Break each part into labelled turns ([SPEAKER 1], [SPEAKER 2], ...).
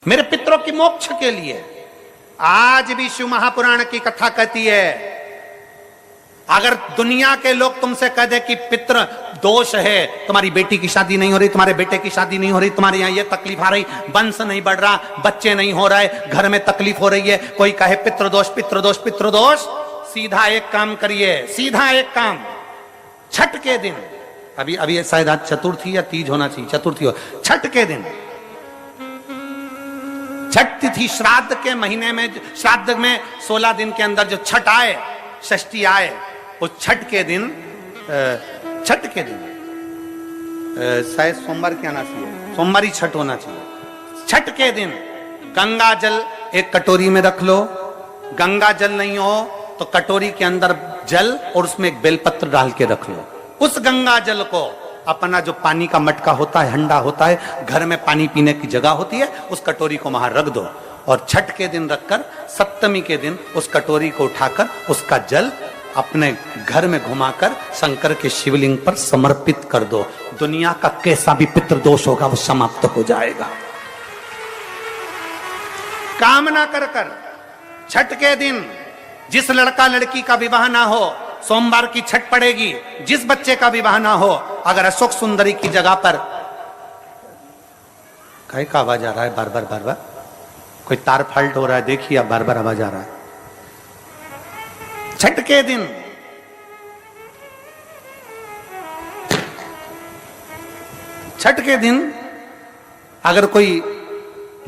[SPEAKER 1] मेरे पितरों की मोक्ष के लिए। आज भी शिव महापुराण की कथा कहती है, अगर दुनिया के लोग तुमसे कह दे कि पितृ दोष है, तुम्हारी बेटी की शादी नहीं हो रही, तुम्हारे बेटे की शादी नहीं हो रही, तुम्हारे यहाँ ये तकलीफ आ रही, वंश नहीं बढ़ रहा, बच्चे नहीं हो रहे, घर में तकलीफ हो रही है, कोई कहे पितृदोष पितृदोष पितृदोष, सीधा एक काम करिए, सीधा एक काम, छठ के दिन, अभी शायद आज चतुर्थी या तीज होना चाहिए, चतुर्थी हो, छठ के दिन, छठ तिथि श्राद्ध के महीने में, श्राद्ध में 16 दिन के अंदर जो छठ आए, षष्ठी आए, उस छठ के दिन शायद सोमवार क्या आना चाहिए, सोमवार ही छठ होना चाहिए। छठ के दिन गंगा जल एक कटोरी में रख लो, गंगा जल नहीं हो तो कटोरी के अंदर जल और उसमें एक बेलपत्र डाल के रख लो। उस गंगा जल को अपना जो पानी का मटका होता है, हंडा होता है, घर में पानी पीने की जगह होती है, उस कटोरी को वहां रख दो और छठ के दिन रखकर सप्तमी के दिन उस कटोरी को उठाकर उसका जल अपने घर में घुमाकर शंकर के शिवलिंग पर समर्पित कर दो। दुनिया का कैसा भी पितृदोष होगा वो समाप्त हो जाएगा। कामना कर कर छठ के दिन जिस लड़का लड़की का विवाह ना हो, सोमवार की छठ पड़ेगी, जिस बच्चे का विवाह ना हो, अगर अशोक सुंदरी की जगह पर, कहीं का आवाज आ रहा है बार बार, कोई तार फाल्ट हो रहा है, देखिए अब बार बार आवाज आ रहा है। छठ के दिन अगर कोई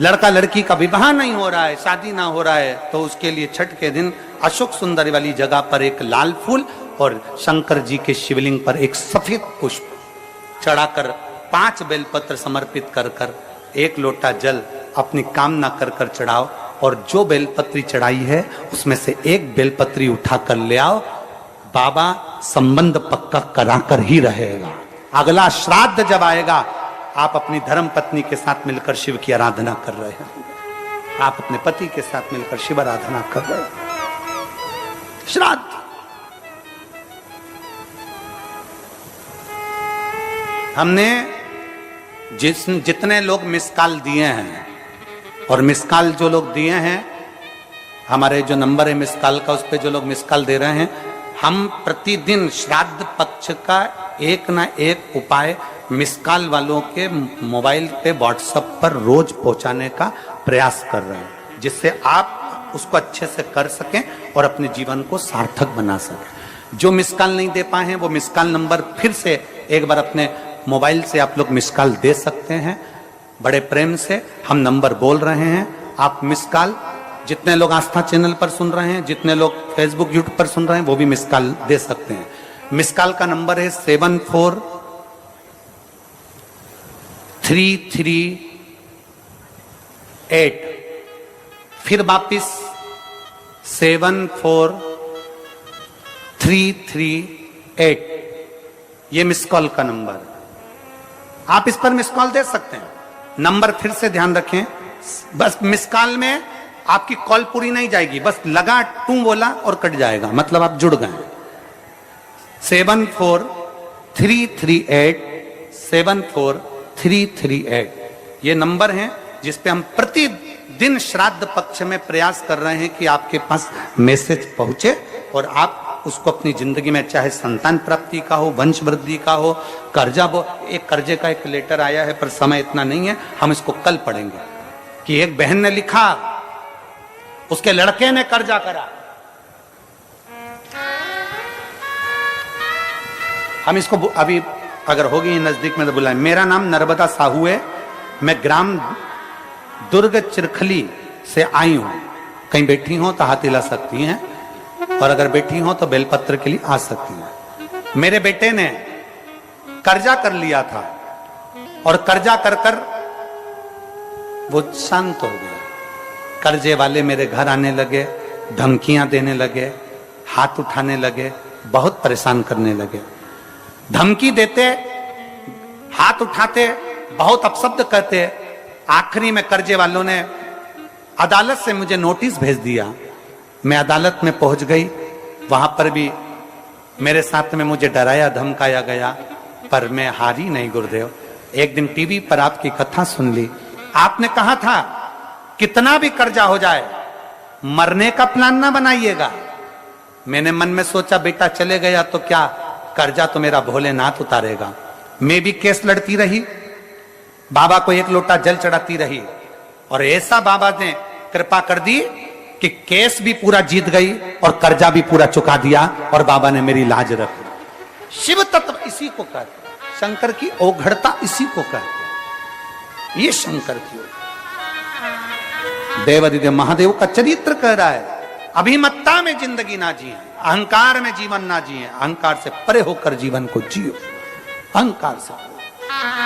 [SPEAKER 1] लड़का लड़की का विवाह नहीं हो रहा है, शादी ना हो रहा है, तो उसके लिए छठ के दिन अशोक सुंदरी वाली जगह पर एक लाल फूल और शंकर जी के शिवलिंग पर एक सफेद पुष्प चढ़ाकर 5 बेलपत्र समर्पित कर कर 1 लोटा जल अपनी कामना कर कर चढ़ाओ और जो बेलपत्री चढ़ाई है उसमें से 1 बेलपत्री उठा कर ले आओ। बाबा संबंध पक्का कराकर ही रहेगा। अगला श्राद्ध जब आएगा, आप अपनी धर्म पत्नी के साथ मिलकर शिव की आराधना कर रहे हैं, आप अपने पति के साथ मिलकर शिव आराधना कर रहे हैं। श्राद्ध हमने जितने लोग मिस कॉल दिए हैं, और मिस कॉल जो लोग दिए हैं, हमारे जो नंबर है मिस कॉल का, उस पे जो लोग मिस कॉल दे रहे हैं, हम प्रतिदिन श्राद्ध पक्ष का एक ना एक उपाय मिस कॉल वालों के मोबाइल पे व्हाट्सएप पर रोज पहुंचाने का प्रयास कर रहे हैं, जिससे आप उसको अच्छे से कर सकें और अपने जीवन को सार्थक बना सकें। जो मिस कॉल नहीं दे पाए हैं वो मिस कॉल नंबर फिर से एक बार अपने मोबाइल से आप लोग मिस कॉल दे सकते हैं। बड़े प्रेम से हम नंबर बोल रहे हैं, आप मिस कॉल, जितने लोग आस्था चैनल पर सुन रहे हैं, जितने लोग फेसबुक यूट्यूब पर सुन रहे हैं, वो भी मिस कॉल दे सकते हैं। मिस कॉल का नंबर है 74338, फिर वापिस 74338, ये मिस कॉल का नंबर, आप इस पर मिस कॉल दे सकते हैं। नंबर फिर से ध्यान रखें, बस मिस कॉल में आपकी कॉल पूरी नहीं जाएगी, बस लगा टू बोला और कट जाएगा, मतलब आप जुड़ गए। 74338 ये नंबर है जिस पे हम प्रतिदिन श्राद्ध पक्ष में प्रयास कर रहे हैं कि आपके पास मैसेज पहुंचे और आप उसको अपनी जिंदगी में, चाहे संतान प्राप्ति का हो, वंश वृद्धि का हो, कर्जा, वो एक कर्जे का एक लेटर आया है पर समय इतना नहीं है, हम इसको कल पढ़ेंगे, कि एक बहन ने लिखा, उसके लड़के ने कर्जा करा, हम इसको अभी अगर होगी नजदीक में तो बुलाएं। मेरा नाम नर्मदा साहू है, मैं ग्राम दुर्ग चिरखली से आई हूं, कहीं बैठी हो तो हाथ हिला सकती हैं, और अगर बैठी हो तो बेलपत्र के लिए आ सकती हैं। मेरे बेटे ने कर्जा कर लिया था और कर्जा कर कर वो शांत हो गया। कर्जे वाले मेरे घर आने लगे, धमकियां देने लगे, हाथ उठाने लगे, बहुत परेशान करने लगे, धमकी देते, हाथ उठाते, बहुत अपशब्द कहते। आखिरी में कर्जे वालों ने अदालत से मुझे नोटिस भेज दिया। मैं अदालत में पहुंच गई, वहां पर भी मेरे साथ में मुझे डराया धमकाया गया, पर मैं हारी नहीं गुरुदेव। एक दिन टीवी पर आपकी कथा सुन ली, आपने कहा था कितना भी कर्जा हो जाए मरने का प्लान ना बनाइएगा। मैंने मन में सोचा बेटा चले गया तो क्या, कर्जा तो मेरा भोलेनाथ उतारेगा। मैं भी केस लड़ती रही, बाबा को एक लोटा जल चढ़ाती रही, और ऐसा बाबा ने कृपा कर दी कि केस भी पूरा जीत गई और कर्जा भी पूरा चुका दिया, और बाबा ने मेरी लाज रख ली। शिव तत्व इसी को कहते, शंकर की औघड़ता इसी को कहते, ये शंकर की देवादिदेव महादेव का चरित्र कह रहा है। अभिमत्ता में जिंदगी ना जिए, अहंकार में जीवन ना जिए, अहंकार से परे होकर जीवन को जियो, अहंकार से।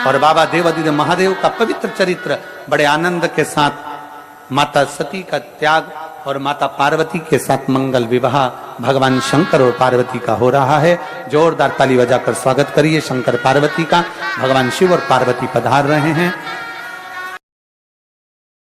[SPEAKER 1] और बाबा देवादिदेव महादेव का पवित्र चरित्र बड़े आनंद के साथ माता सती का त्याग और माता पार्वती के साथ मंगल विवाह भगवान शंकर और पार्वती का हो रहा है। जोरदार ताली बजाकर स्वागत करिए शंकर पार्वती का। भगवान शिव और पार्वती पधार रहे हैं।